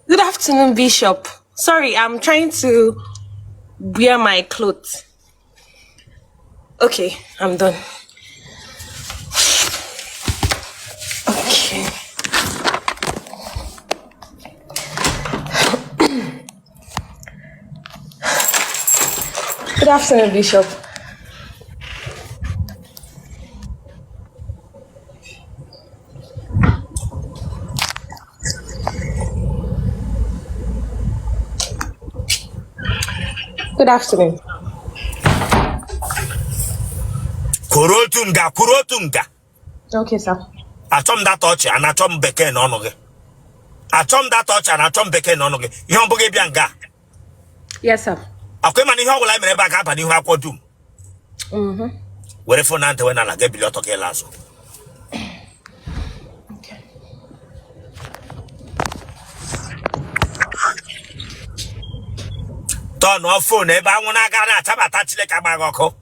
Good afternoon, Bishop. Sorry, I'm trying to wear my clothes. Okay, I'm done. Okay. Good afternoon, Bishop. Good afternoon. Kurotunga. Okay, sir. Achom that touch and achom beke no noge. Achom that touch and achom beke no noge. Yomboge bianga. Yes, sir. Okay, man, you have like me back up and you have what do. Where for Nante when I get below to get lasso. Okay. Turn off phone, eh? But when I got a tap attach like a bagoko.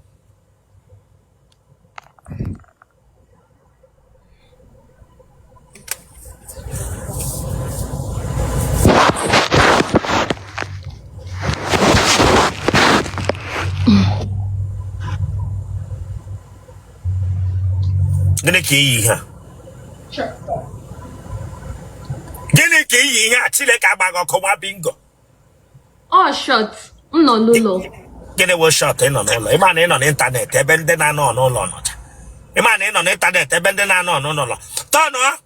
Gonna key, huh? Sure. Gonna key, yeah, Chileka bagoko bingo. Oh, short. No, Lulu. Get a was shot in on all. A man in on internet, a bend then I know no longer. A man in on internet, a bend then I know no. Turn off.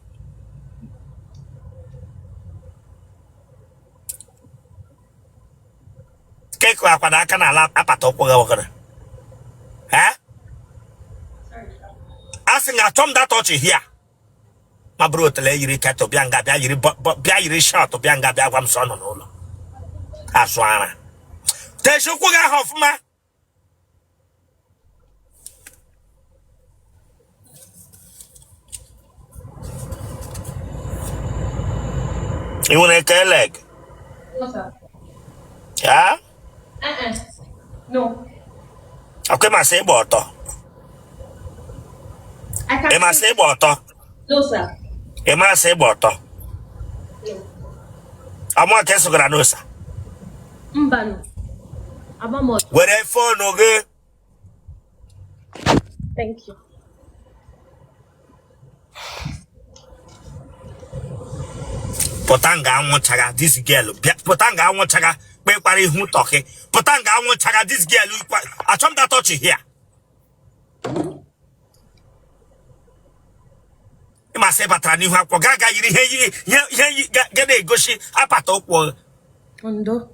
Cake up and I can allow apatop over. Eh? I think I told that touch here. My bro, tell you cat to Bianga, Biari shot to Bianga, Biagam son on all. Aswana. There's your Hoffman. You want a leg? No, sir. Yeah? No. Okay, my say water. I can't. Am I say water? No, sir. Am I say water? No. I'm not guessing granosa. Mbano. Abamo. Where I phone, okay? Thank you. Potanga, I want chaga, this girl. Potanga, I want chaga. Where who talking? Potanga, I want chaga, this girl. I told that touch here. You must say, Patrani, who have Gaga, you get a gushy, apato. Ondo.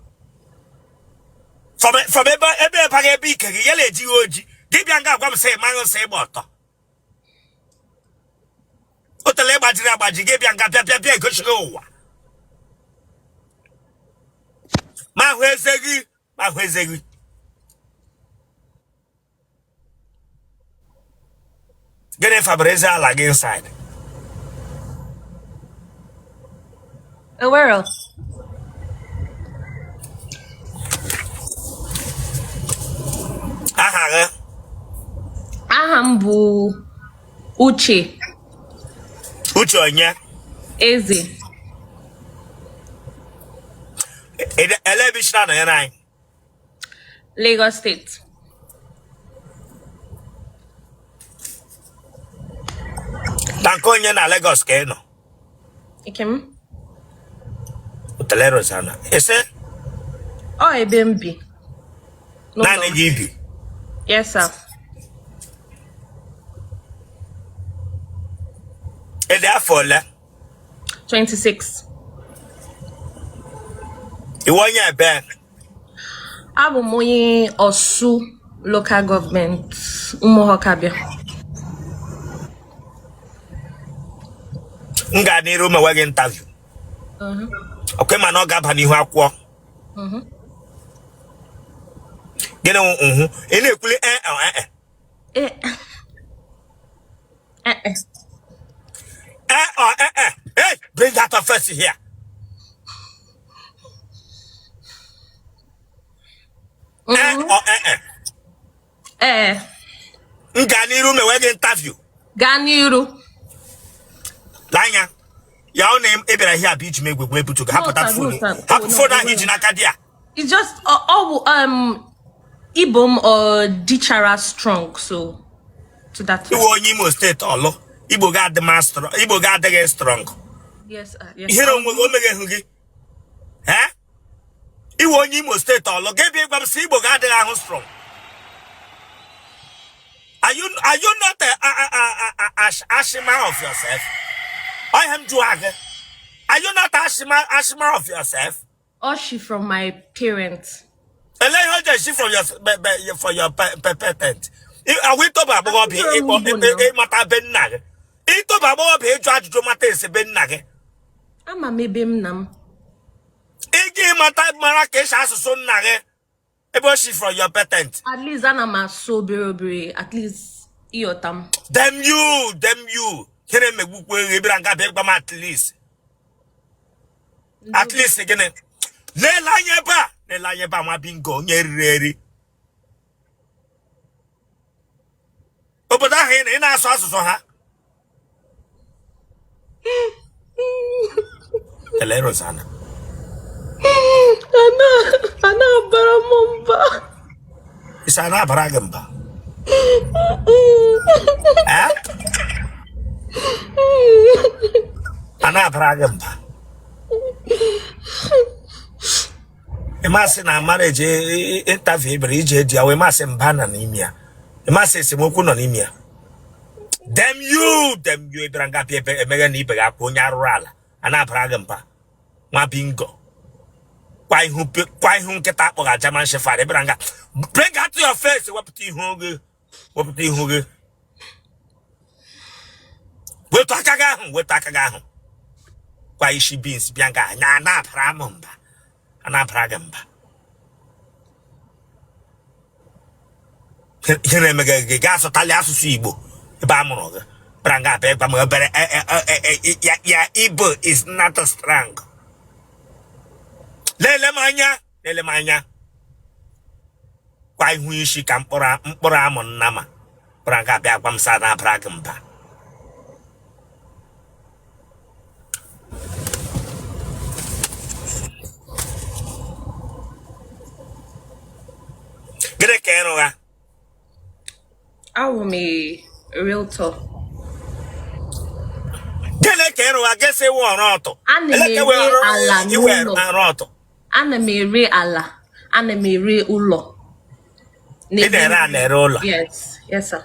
From every pagabic, yellow GOG. Debianga, come say, man, say, water. Otele, Baji, Gabianga, Pia, Gusho. Ma where's Get a Fabreza like inside. Where else? Ahambu Uche Uchonya. Eze. Elevishana and I. Lagos State. Tankonya na Lagos Keno. Ikem? Otele sana. Ese? Oh, Ebembi. No. Nane GB. Yes, sir. E therefore, 26. you want your bed. Abumoye Osu local government. Umohokabia. Nga ni room a interview. Okay, man, no gap ni wakwa. Get on, Equally, Hey, bring that up first here. Nga ni room a interview. Ganiru. Lanya. Your name Ibrahim Beach make we put to have that phone. Have phone that hitch in Acadia. It's just Ibom or Dichara strong, so to that. You want Imo State or law. Igbo got the master. Igbo got the strong. Yes, yes. You don't go make it. Huh? You want Imo State or law. Get big Igbo got the strong. Are you not a Ashima of yourself? I am Juage. Are you not Ashima of yourself? Or she from my parents. And let her she from your patent. I will talk about it. Mata benag. Ito babo be judge to mate se benag. Ama mebem nam. Igi mata Marrakesh as so nage. Ebo she from your patent. At least anama so berobere. At least iotam. Damn you. Kene me buku ebiranga be gbam at least. At least again. Le la nyeba ma bingo nyereri. Oboda hen ina so ha. Ele Rosanna. Ana baramomba. Isana baragamba. Ana baragamba. Emase na marriage interview bridge dia we mase mbana na imia. Emase semoku no na imia. Damn you dranga pepe emega ni pega ko nyarala. Ana baragamba. Ma bingo. Kwai hu keta kpoga German shepherd branga. Bring out to your face wapti hungu. We takaga hu. Kwai shi beans bianga na pramomba. Ana pragamba. Hene mega gaso tali asu Igbo. Ba mo no. Branga pe ba mo bere ya Igbo is not strong. Lele manya. Kwai hu ishi ka mkpora amon nama. Branga be akwam sa na pragamba. Gede keno ga. I will a realtor. Gede keno ga gese wo roto. Ana mere ala. Ana mere ulo. Yes, sir.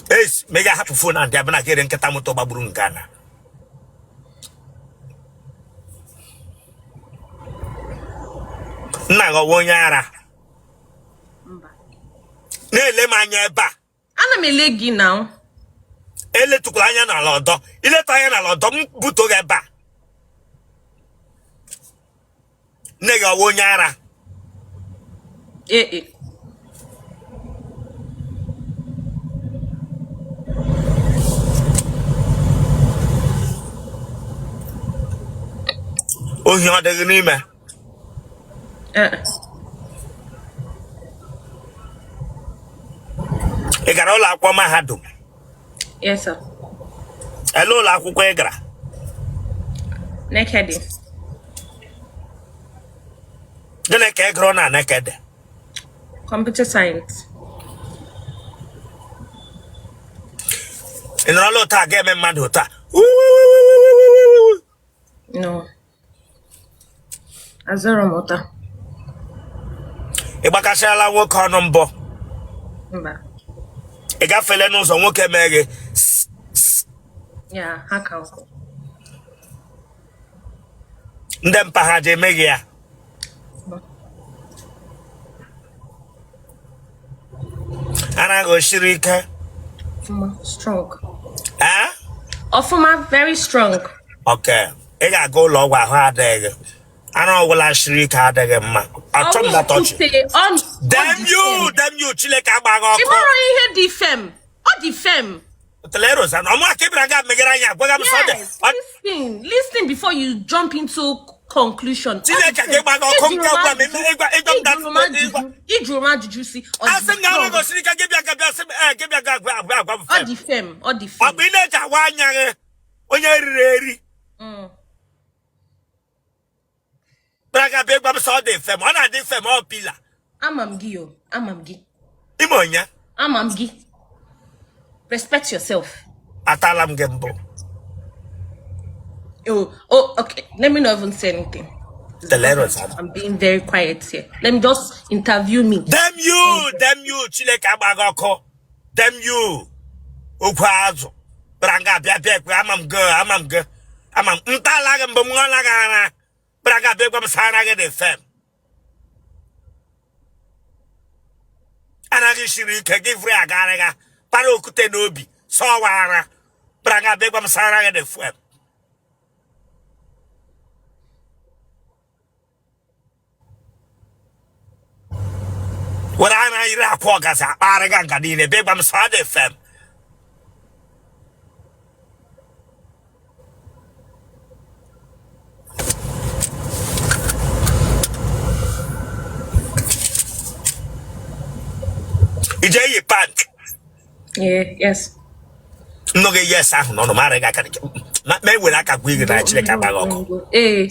Yes, mega happy phone and abana kere nketa moto baburu ngana. Na go wonyara. Nele manya ba. Ana me legi now. Ele tukula anya na lodo. Ile ta anya na lodo mbuto ga ba. Nega wonyara. Oh, you had a name. E got all aqua my had. Yes, sir. Hello, la cuegra. Naked. The neck grown and naked. Computer science. In all ta game madota. No. Azero mota. E bakashala wo konombo. Mba. E ga fele no so nwoke mege. Yeah, haka uncle. Ndem pa ha je mege ya. Ana go shirika. Strong. Huh? Very strong. Okay. E ga go lo wa ha adege. Ana wala shirika adege ma. Atom that touch. Damn you, Chile Kabago. Tomorrow you hear the fem. Oteleros and Oma Kebraga Megaranya. Listen before you jump into conclusion. Did you see? I said, no, go see, give you a onye riri. Braga big bam so de fem. Ona de fem o pila. Amam gi yo. Amam gi. Imonya. Amam gi. Respect yourself. Atalam gembo. Oh, okay. Let me not even say anything. I'm being very quiet here. Let me just interview me. Damn you, Chile Kabagoko. Damn you. Ukwazo. Branga bia amam go. Amam ntalaga mbumwana gana. Braga big bam sanaga de fem. Anagi shiri kagivri agarega. Paro kute nobi. So wara. Braga big bam sanaga de fem. What I ira kwagaza araganga dine big bam sa de fem. Ije ye pant. Yeah, yes. No ge yes no marega kan. Na me we aka gwi na chile ka bagoko. Eh.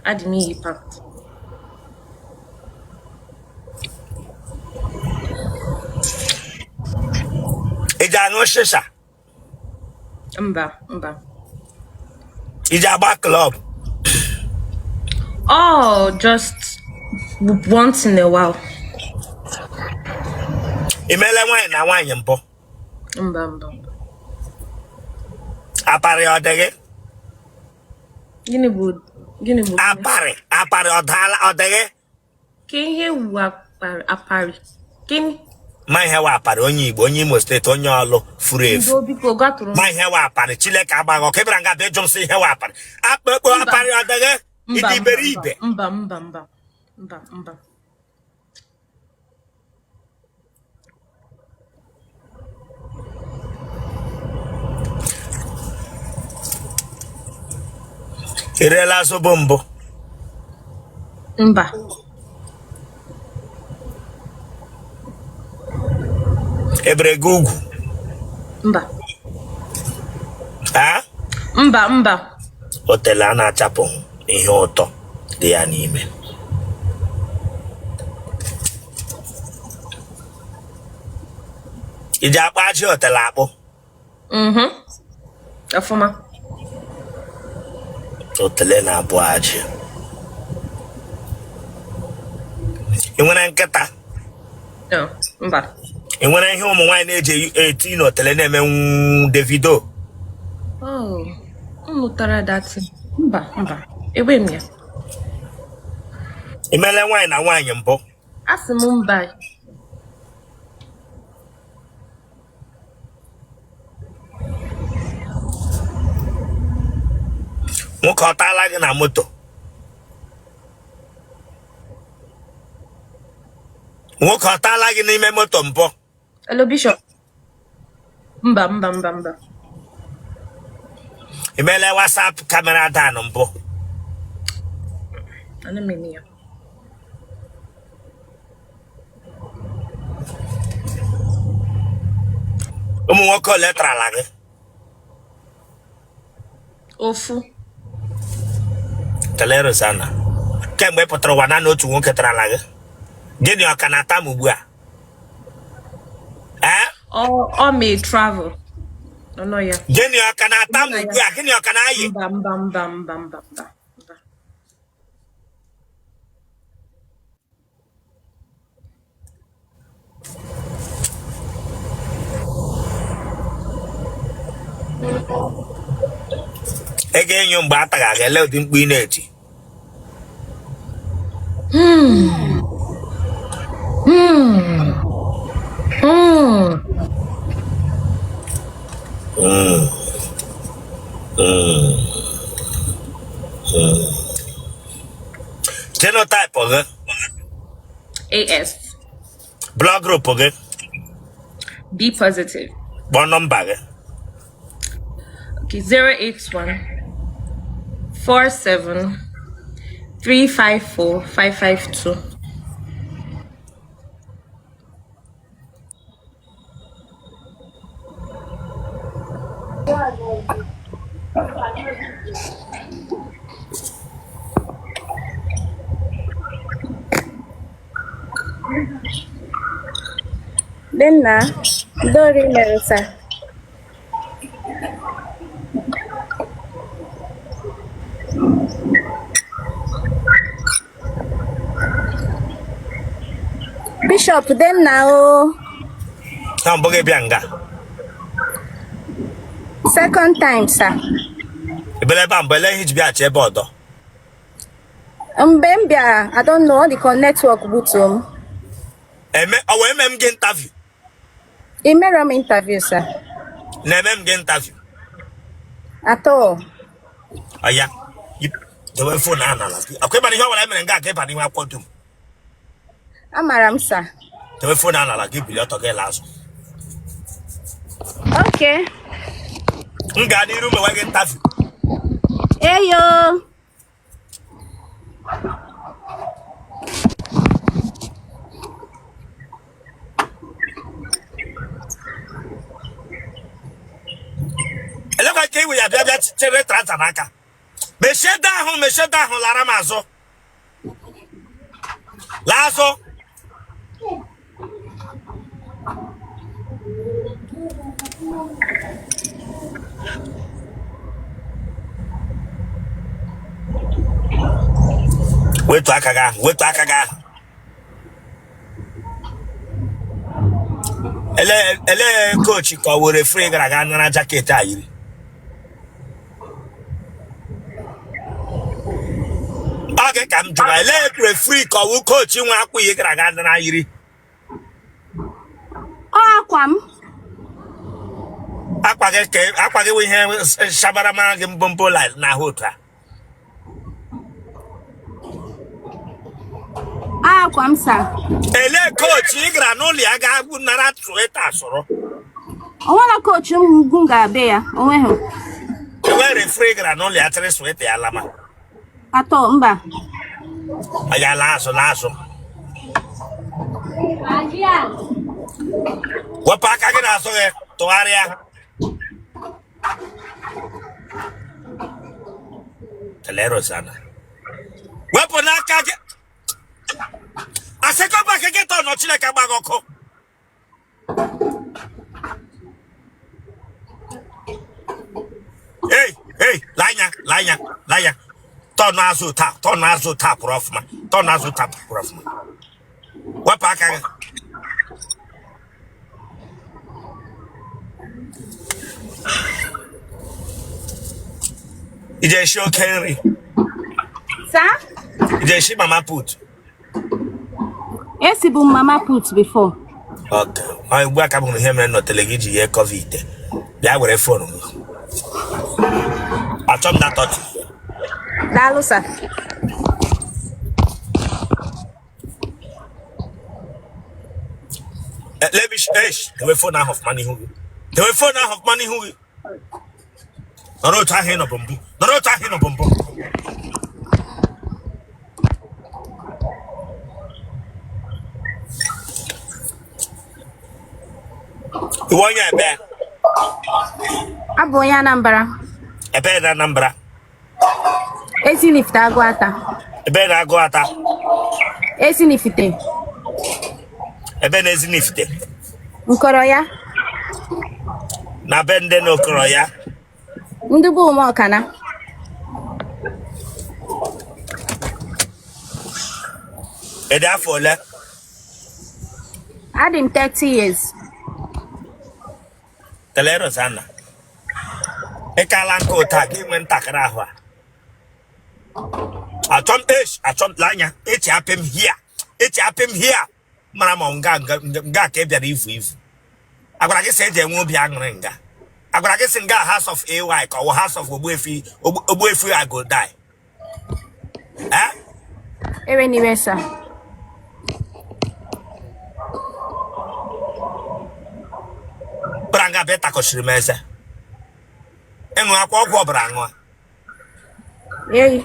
Admi ye pant. Ija no shisha. Mba. Ija ba club. Oh, just once in a while. Imele wine na wine mpo. Mba. Apare odege. Gini bu. Apare odala odege. Ken he wa apare. Ken Ma ihe wa apare onye Igbo, onye Imo State, onye Olu furu efu. Ma ihe wa apare Chile ka agbago kebra nga be jomsi ihe wa apare. Akpekpo apare odege. Idi beribe. Mba. Irela so bombo. Mba. Ebregugu. Mba. Ha? Mba. Otele na chapo ihe ụtọ dị ya n'ime. Ije akpa aji otele akpụ. Afuma. Otele na abụ aji. Ị nwere nkịta? No, mba. Ị nwere ihe ụmụ nwaanyị na-eji eti n'otele na-eme Davido? Oh, mụtara dati. Mba. Ebe m ya. Imele nwaanyị na nwaanyị mbụ? Asị m mba. Nwoke ọ taala gị na moto? Nwoke ọ taala gị n'ime moto mbụ? Hello, Bishop. Mba. Imele WhatsApp kamera dan mbụ? Ana m eme ya. Ụmụ nwoke ole trala gị? Ofu. Telero sana. Kemgbe ị pụtara ụwa naanị otu nwoke trala gị? Gịnị ọka na-ata m ugbu a? Ọ may travel. No ya. Gịnị ọka na-ata m ugbu a? Gịnị ọka na-ayị? Mba. Ị ga-enyo mgbe a taga ga-ele ụdị mkpu ị na-eti. Genotype gị? AS. Blood group gị? B positive. Kpọọ nọmba gị? Okay, 081 47 354 552. Then na, Dori Merisa. Bishop, then now. Second time, sir. Mbembia, I don't know the network butum. Interview. Imeram interview, sir. Interview. At all. Oh yeah. The way phone analyst. Okay, but you know what I mean and get paper in my quantum. Amaram, sir. The way phone analyst give you to get last. Okay. Ngani room I get interview. Hey yo. Look at we are there to retract Anaka. Me sheda hon lara mazo. Lazo. Wait to akaga. Ele coach ko we referee gara na jacket ayiri. Okay, come to my leg referee ko we coach nwa akwu gara na ayiri. Akwam. Akwage we here shabara ma ge mbombo na hotra. Akwam, sir. Ele coach gara no li aga bu nara trueta soro. Onwala coach Gunga Beya. Onweho. We referee gara no li atre suete alama. Ato mba. Aya lazo. Wapa kage na so ge to area. Telero sana. Wapo na kage. Aseko ba kage to no chile ka bagoko. Hey, lanya. Turn azu tap rough man. Wapa kage. Ije show Henry. Sir? Ije she mama put. Yes, mama put before. Okay. I work up on him and not telegiji ye COVID. Ya were phone. I told that thought. Dalo, sir. Let me shh. The phone now of money who. The phone now of money who. No tahin of bumbu. No tahin of bumbu. You want your bed? Aboya Nambara. A bed number. Esi lifta aguata. A bed I go at. Esi lifite. A bed is nifty. Nkoroya. Na bende no kroya. Ndubu umokana. E da for le. Add him 30 years. Telero sana. E kalanko taki men takara hwa. Atom lanya. It happen here. Mara mo nga ke bia ifu. Agora ke se je nwo bia ngrenga. Agora ke singa house of AY or house of Obuefi I go die. Eh? Ewe ni wesa. Branga beta ko shirimese. Enwa akwa ogwo branwa. Hey.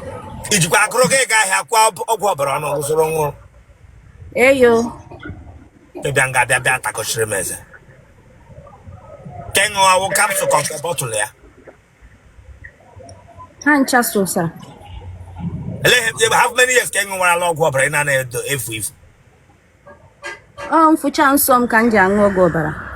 Ijikwa akro ke ga ahia akwa ogwo branwa no soro nwo. Eyo. Bia ta ko shirimese. Kengo awo capsule kon bottle ya. Hancha so, sir. How many years can you wear a log over in an if Fuchan some kanja ngo gobara.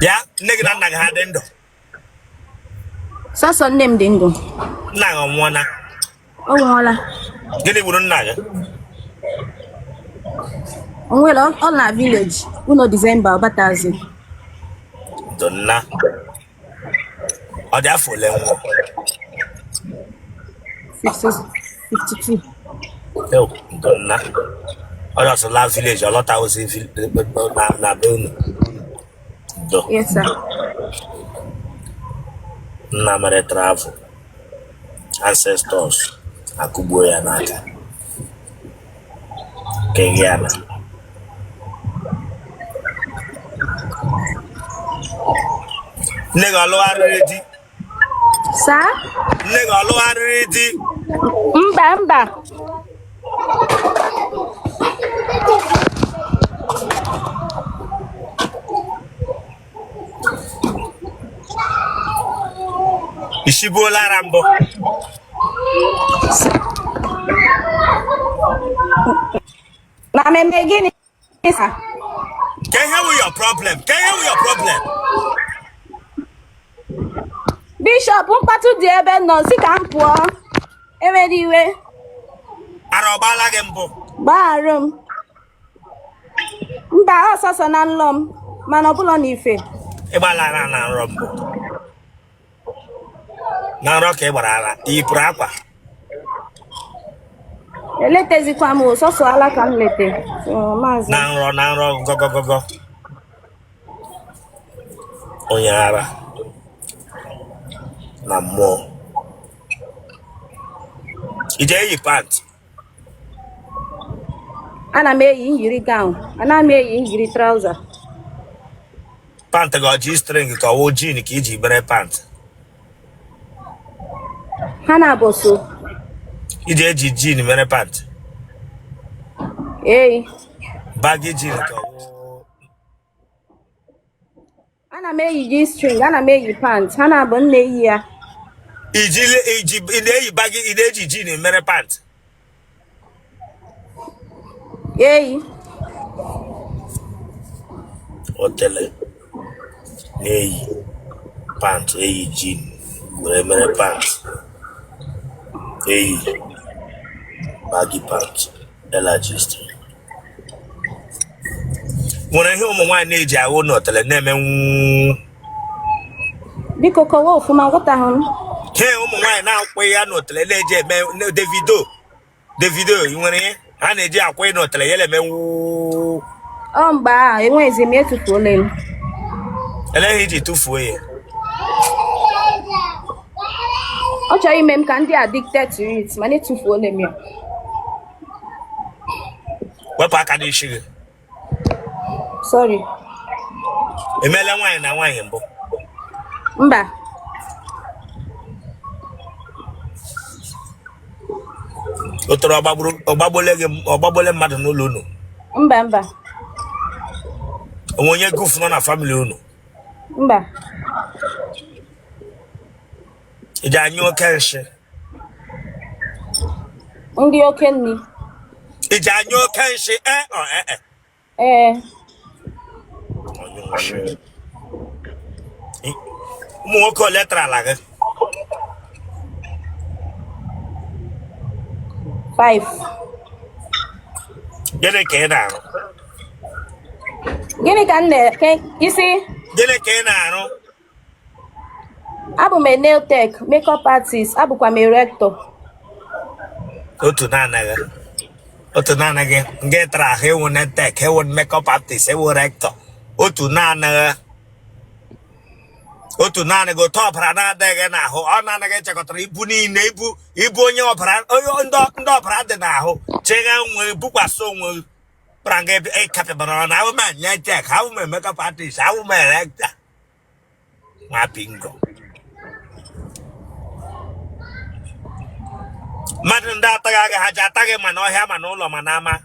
yeah, nigga, I'm not had endo. Sasa name dingo. Nang on one. Oh, wala. Get it with a nugget. Well, all our village. Uno December, batazi. Donna. Or that for them. 52. Oh, Donna. Or that's a last village. A lot I was in Yes, sir. Namare travel. Ancestors. Akuboya Naka. Kenyana. Nigga, lo already. Sir? Nigga, lo already. Mba. Ishibola Rambo. Na me begin, sir. Can you hear with your problem? Can you hear with your problem? Bishop, mpatu di ebe no si ka mpuo. Enwere iwe. Arobala Gembo. Gbaarum. Mba ọsọsọ na nlọm, mana ọbụla n'ife. Ibala na Rombo. Na roke barala. Ipuru akwa. Eletezikwa m ọsọsọ ala ka m lete. So maazị. Na nro go. Onyara. Na mmụọ. Ije yi pant. Ana m eyi nyiri gown, ana m eyi nyiri trouser. Pant go G string ka wo jean ka iji bere pant. Ha na-aboso. Ije eji jean mere pant. Baggy jean ka wo. Ana m eyi G string, ana m eyi pants, ha na-abụ nne eyi ya. Iji eyi baggy eji jean mere pant. Otele. Eyi pant, eyi jean mere pant. Eyi baggy pant. G string. When I hear ụmụ nwaanyị na-eji ahụ n'otele na-eme Biko kowa ofuma ghọtahụ m. He ụmụ nwaanyị na-akwụ ya n'otele na-eji eme Davido ị nwere ihe ha na-eji akwụ n'otele ya eme Ọ mgbe a enweghịzi m etufuola m. Eleghị iji tụfuo ya. Ọ chọrọ ime m ka ndị addicted to it, mana etufuola m ya. Wepụ aka n'isi gị. Sorry. Emela nwaanyị na nwaanyị mbụ. Mba. O toro ọgbagbole mmadụ n'ụlọ unu. Mba. Onwe onye goof nọ na family unu. Mba. Iji anyụ oke nshi. Ndị oke nni. Iji anyụ oke nshi ụmụ nwoke ole tara ala gị? 5. Gịnị ka ị na-arụ? Gịnị ka isi? Gịnị ka ị na-arụ? Abụ m nail tech, makeup artist, abụkwa m rector. Otu naanị gị nga tara ahụ ewu na tech, ewu makeup artist, ewu rector. Otu naanị gị otu ọbara na-adịghị n'ahụ, ọ naanị gị chekọtara ibu niile, ibu onye ndị ọbara dị n'ahụ, chega nwe bukwasị onwe pranga kapịbara na ahụ m anya tech, ahụ m makeup artist, ahụ m rector. Nwa bingo. Madam Dataga Hajatagi man or Haman Olo Manama.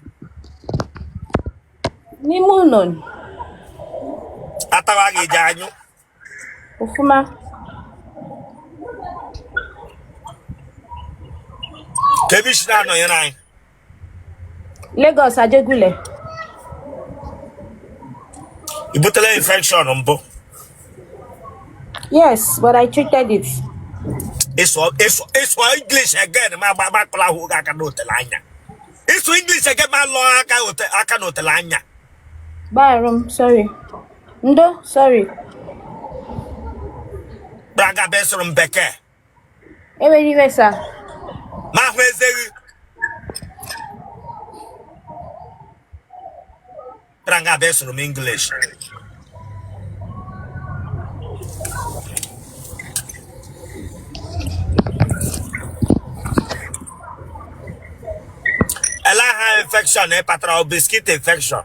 Nimunon. Atawagi Janyu. Ufuma. Kevishna no Yanai. Lagos Ajegule. Ibutele infection on bo. Yes, but I treated it. It's for English again, my Babakla who I can note the line. It's English again, my law I can note the line. Byron, sorry. Ndo, sorry. Braga Besson Becker. Anyway, sir. Mahwezi. Braga Besson English. Ela infection, patra biscuit infection.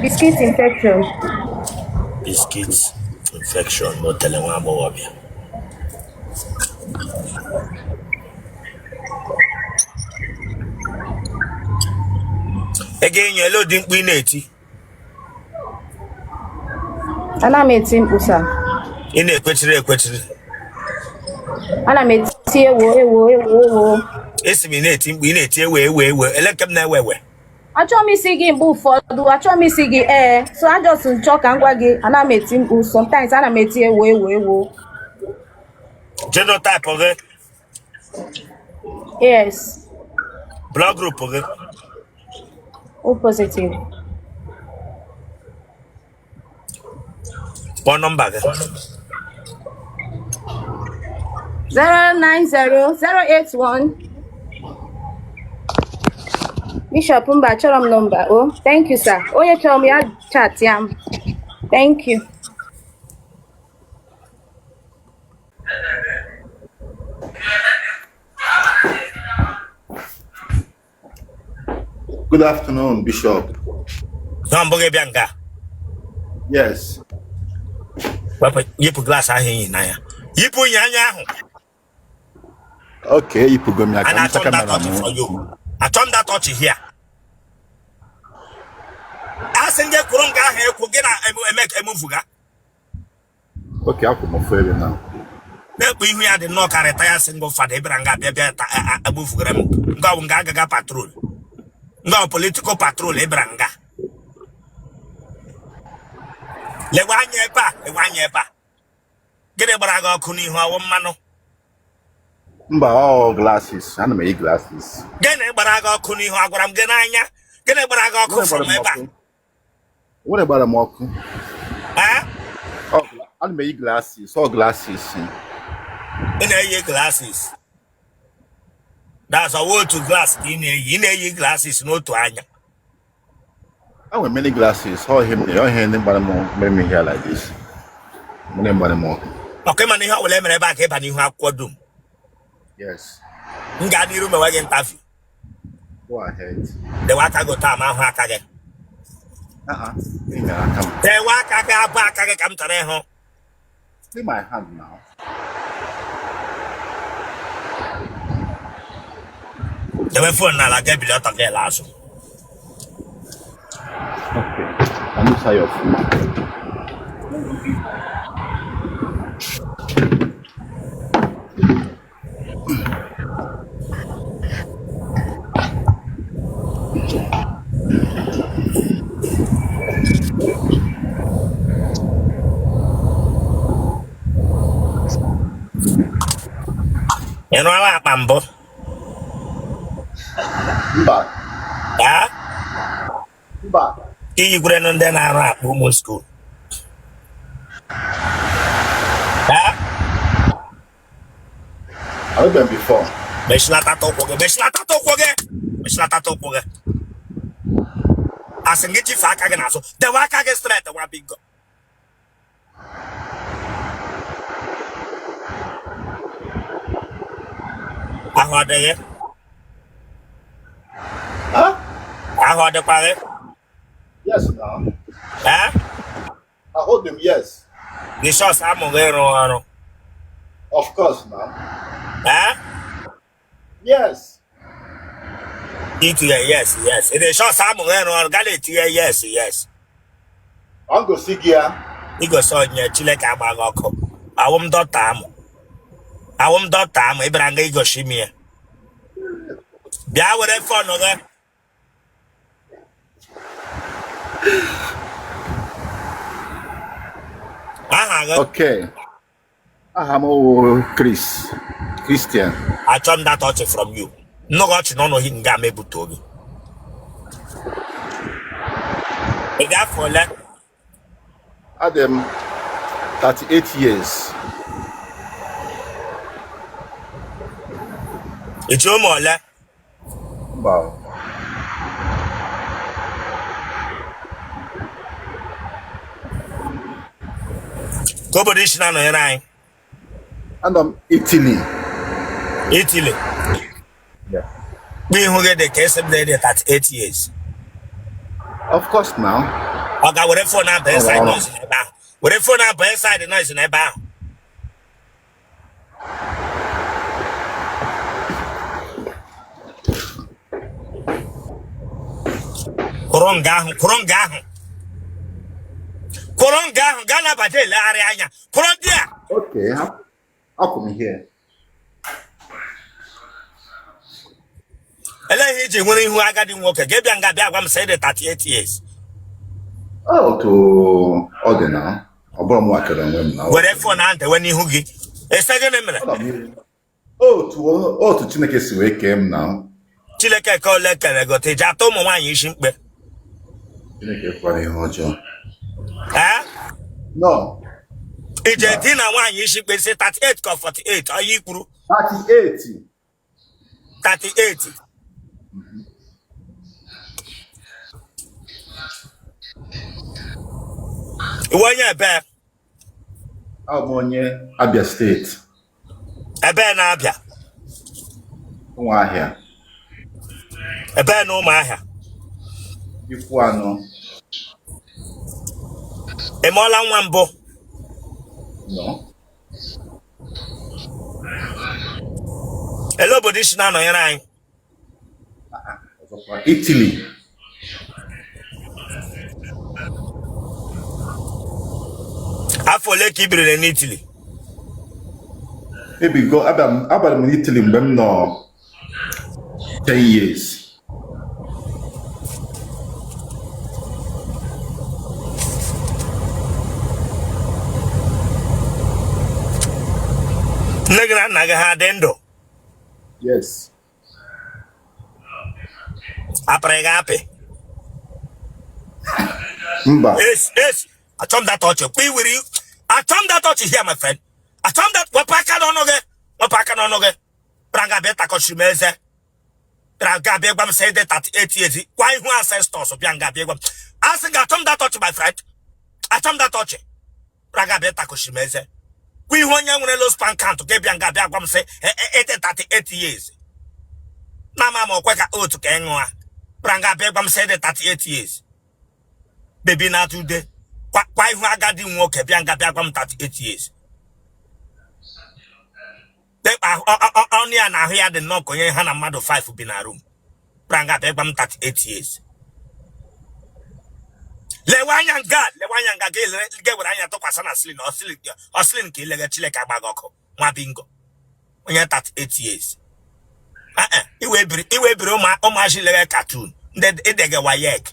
Biscuit infection. Biscuits infection, no telling one more. Again, yellow didn't win 80. Ana metim usa. In a equatory. Ana metie wo. Estimating we need to way, elect them where. Achọ m isi gị mgbe ụfọdụ, achọ m isi gị so I just nchọ ka m gwa gị ana m eti mkpu sometimes ana m eti ewo. Genotype of it. Yes. Blood group of it. O positive. One number. 090-081. Bishop Mba chọrọ m number. Oh, thank you, sir. Onye chọrọ m ya chat yam. Thank you. Good afternoon, Bishop. Namboge Bianca. Yes. Papa, you put glass in Naya. You put Yanya. Okay, you put me. And I turned that touch for you. I turned that touch here. I send you Kurunga here, Kugina, and make a move. Okay, I'll come for you now. We had the no car retire single for the Branga, a move gram. Go Gaga patrol. No political patrol, Ebranga. Le one year back. Get a braga kuni hoa mano. All glasses, and make glasses. Get a braga kuni hoa gram genanya. Get a braga from my back. What about a mock? Eh? Oh, I'll make glasses, all glasses. In a year glasses. That's a word to glass in a year glasses, no to Anya. I want many glasses, all him, your hand, but more, make me here like this. Money more. Okay, man, how will let me back up and you have quadrum. Yes. Got the room again, Taffy. Go ahead. The water go time, I'll hack again. Come. The water got back again, come to their home. See my hand now. The way for now, I get below to get last. Okay. I'm inside your food. You know what, Mambo? Back. Yeah? Back. You couldn't on then I rap women's school. Yeah? I've been before. Beslata tokoge. I sing it if I can also. The waka get straight, the one big go. I heard it. Huh? I heard the party. Yes, now. Huh? I hold them, yes. The shots I'm on. Of course, now. Eh? Yes. Itee, yes. The shots I'm on. Yes. Uncle Sigia. Igbo sonye Chileke agbaghị ọkụ. Awụm dọta amụ ịbịara nga igosi m ya. Bịa were fọnụ gị. Aha gị. Okay. I'm Christian. Achọ m that touch from you. Nnọgọ ọchị n'ọnụ hi nga mebute obi. Ị ga-afọ ole? Adam, 38 years. Ichi ụmụ ole? Wow. Ka obodo isi na-anọnyere anyị. And Italy. Itee. Yeah. Kpa ihu gị dị ka esi m dị 38 years. Of course now. Ọ ga were phone abụ inside noise n'ebe ahụ. Were phone abụ inside noise n'ebe ahụ. Kwụrụ nga ahụ. Gaa n'abalị elegharị anya. Kwụrụ ndị a. Okay, how come here? Eleghị iji nwere ihu agadi nwoke. Ga-ebịa nga bịa agwa m sị dị 38 years. Oh, to ordinary. Were phone ahụ ntewe n'ihu gị. Ese gịnị mere? Oh, to Chineke si wee kee m now. Chileke ka ole kere gote iji atụ ụmụ nwaanyị isi mkpe. Chineke kwara ihe ọjọọ. Eh? No. Ije di na nwaanyị isi mkpe si 38 ka 48 onye ikwuru. 38. 38. Iwe onye ebe? I'm onye Abia State. Ebe na-abịa. Ụmụahịa. Ebe na Ụmụahịa. Ikwu anọ. Ị mụọla nwa mbụ? No. Ele obodo isi na-anọnyere anyị? Italy. Afọ ole ka i biriri n'Italy? Abara m Italy mgbe m nọ 10 years. Nne gị na nna gị ha dị ndụ? Yes. Apịrị gị apị? Mba. Yes. Achọ m that touch. Achọ m that touch here, my friend. Achọ m that. Wepụ aka n'ọnụ gị. Praga bịa takọchiri m eze. Praga bịa gwa m sị dị 38 years. Kwa ihu ancestors bịa nga bịa gwa m. Asị gị achọ m that touch, my friend. Achọ m that touch. Praga bịa takọchiri m eze. Kwa ihu onye nwere low span count gị bịa nga bịa gwa m sị 38 years. Na ama m okwe ka otu ka ị ṅụa. Praga bịa gwa m sị dị 38 years. Baby na today. Kwa ihu agadi nwoke bịa nga bịa gwa m 38 years. Ọnụ ya na ahụ ya dị nnọọ ka onye ha na mmadụ 5 bi na room. Pranga bịa gwa m 38 years. Lewe anya nga ga-ewere anya tụkwasị na silin ọsilin ka ileghe Chileke agbaghị ọkụ nwa bingo onye 38 years. Iwe biri ụmụazị leghe cartoon ndị idege wayek.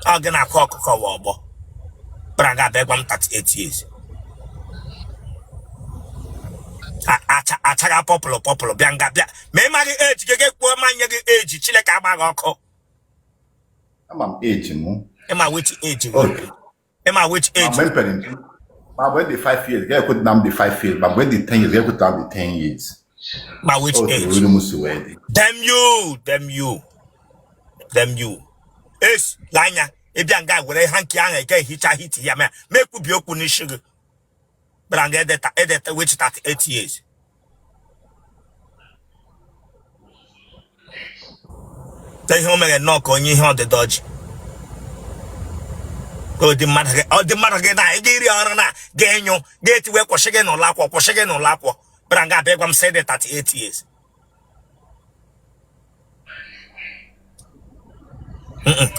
Ọ gị na-akụ ọkụkọ wa ọgbọ. Pranga bịa gwa m 38 years. Achaga pọpụlụ bịa nga bịa ma ị maghị eji gị kpuo manye gị eji Chileke agbaghị ọkụ. Ama m age m. Ịma which age? Ịma which age? Ma when the 5 years, get put down the 5 years. But when the 10 years, get put down the 10 years. Ma which age? Damn you. Es lanya. Ịbịa nga were hanky ahụ eke hicha hiti ya mekwubi okwu n'isi gị. Branga edeta which 38 years. Ihe o mere nnọọ ka onye ihe ọdịda ọjị. Oh, the mother get I get on get to work or shaking or laqua. But I'm going to say that 38 years.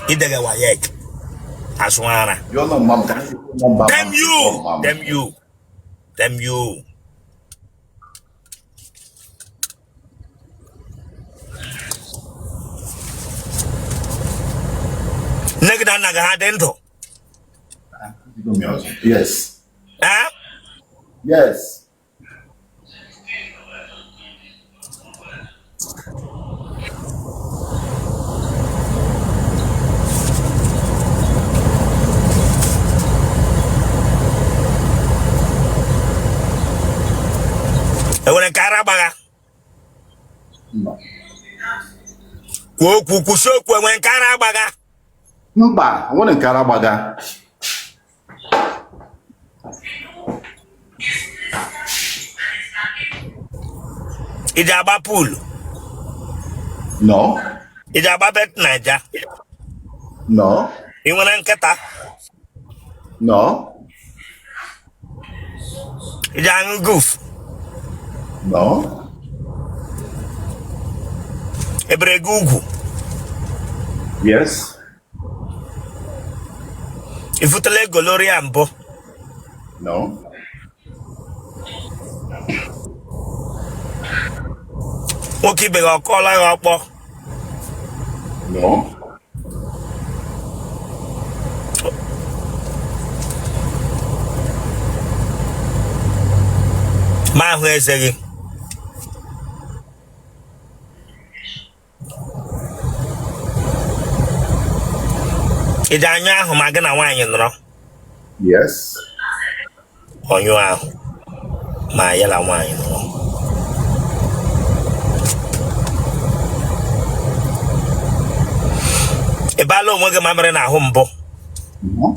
Idega wayek. Aswana. You're not mom. Damn you! Damn you! Damn you! Negda naga dento. Yes. Huh? Yes. Ewen karabaga. No. Kusokwe wen karabaga. Mba, I want to Karabaga. Ijaba pool. No. Ijaba bet naija. No. Iwana nketa. No. Ijang goof. No. Ebregugu. Yes. Ifutele Gloria Mbo. No. Oki bega kola okpo. No. Ma hu ezegi. Ijanya ahụ ma gị na nwaanyị nọrọ. Yes. Onyo ahụ ma ya la nwaanyị nọrọ. Ebalo onwe gị mamịrị n'ahụ mbụ. No.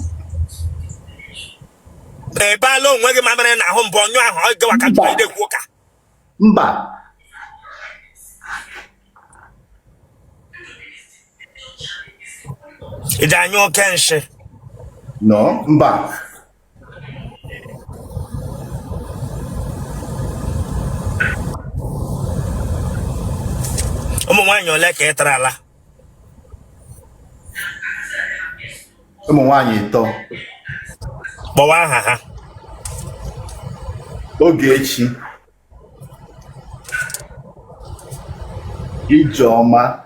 Ebalo onwe gị mamịrị n'ahụ mbụ onyo ahụ ọ gịwa ka tụọ ide kwuo ka. Mba. Ijanya oke nshi. No. Mba. Ụmụ nwaanyị ole ka ị tara ala? Ụmụ nwaanyị ịtọ. Kpọwa aha ha. Ogechi. Ijeọma.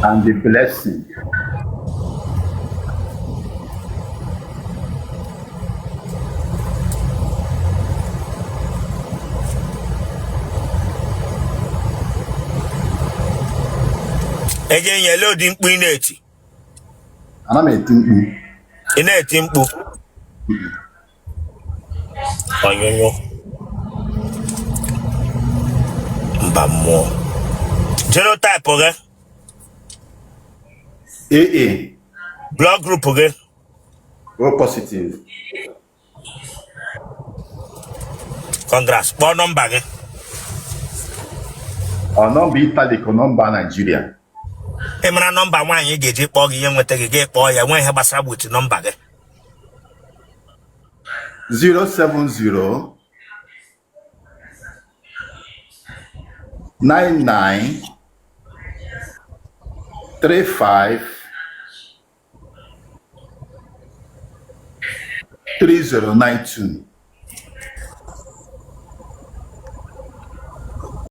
And the blessing. Eje nyele odi mkpu ị na-eti. Ana m eti mkpu. Ị na-eti mkpu. Onyonyo. Mba mmụọ. Genotype gị. AA. Blood group gị. O positive. Congrats. Kpọọ nọmba gị. Ọ nọmba Italy ka nọmba Nigeria. Ị mara nọmba nwaanyị ga-eji kpọọ gị ihe nweta gị kpọọ ya nwe ihe gbasara gbutu nọmba gị. 070 99 35 3092.